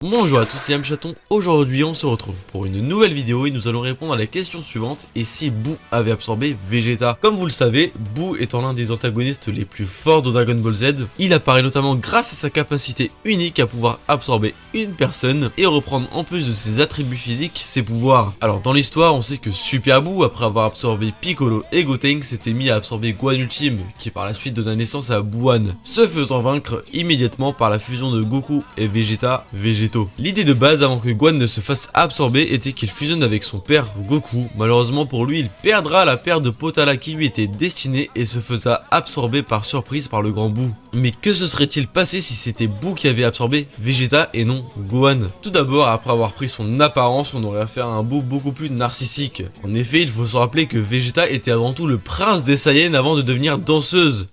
Bonjour à tous, c'est Yamchaton. Aujourd'hui on se retrouve pour une nouvelle vidéo et nous allons répondre à la question suivante: et si Boo avait absorbé Vegeta? Comme vous le savez, Boo étant l'un des antagonistes les plus forts de Dragon Ball Z, il apparaît notamment grâce à sa capacité unique à pouvoir absorber une personne et reprendre en plus de ses attributs physiques ses pouvoirs. Alors dans l'histoire on sait que Super Boo, après avoir absorbé Piccolo et Gotenks, s'était mis à absorber Gohan Ultime, qui par la suite donna naissance à Boohan, se faisant vaincre immédiatement par la fusion de Goku et Vegeta. L'idée de base avant que Gohan ne se fasse absorber était qu'il fusionne avec son père Goku. Malheureusement pour lui, il perdra la paire de Potala qui lui était destinée et se faisait absorber par surprise par le grand Boo. Mais que se serait-il passé si c'était Boo qui avait absorbé Vegeta et non Gohan? Tout d'abord, après avoir pris son apparence, on aurait affaire à un Boo beaucoup plus narcissique. En effet, il faut se rappeler que Vegeta était avant tout le prince des Saiyans avant de devenir danseuse.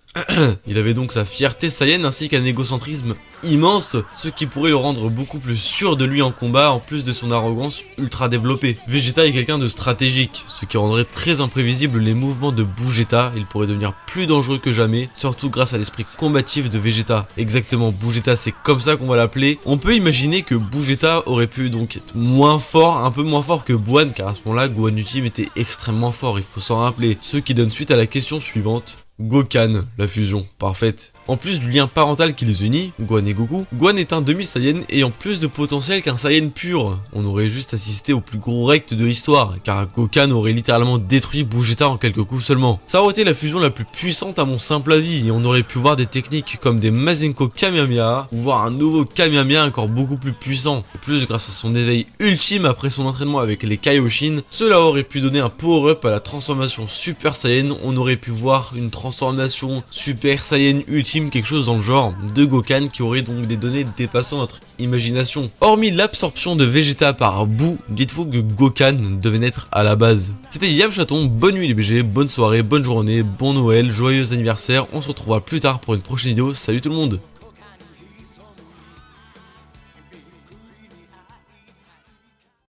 Il avait donc sa fierté Saiyan ainsi qu'un égocentrisme immense, ce qui pourrait le rendre beaucoup plus sûr de lui en combat en plus de son arrogance ultra développée. Vegeta est quelqu'un de stratégique, ce qui rendrait très imprévisible les mouvements de Bougeta. Il pourrait devenir plus dangereux que jamais, surtout grâce à l'esprit combatif de Vegeta. Exactement, Bougeta, c'est comme ça qu'on va l'appeler. On peut imaginer que Bougeta aurait pu donc être moins fort, un peu moins fort que Boohan, car à ce moment-là, Gohan Ultime était extrêmement fort, il faut s'en rappeler. Ce qui donne suite à la question suivante. Gokhan, la fusion, parfaite. En plus du lien parental qui les unit, Gohan et Goku, Gohan est un demi-Saiyan ayant plus de potentiel qu'un Saiyan pur. On aurait juste assisté au plus gros rect de l'histoire, car Gokhan aurait littéralement détruit Bougeta en quelques coups seulement. Ça aurait été la fusion la plus puissante à mon simple avis, et on aurait pu voir des techniques comme des Mazenko Kamehameha, ou voir un nouveau Kamehameha encore beaucoup plus puissant. En plus, grâce à son éveil ultime après son entraînement avec les Kaioshin, cela aurait pu donner un power-up à la transformation Super Saiyan. On aurait pu voir une transformation Super Saiyan ultime, quelque chose dans le genre, de Gokhan qui aurait donc des données dépassant notre imagination. Hormis l'absorption de Vegeta par Boo, dites-vous que Gokhan devait naître à la base. C'était Yamchaton, bonne nuit les BG, bonne soirée, bonne journée, bon Noël, joyeux anniversaire, on se retrouvera plus tard pour une prochaine vidéo, salut tout le monde.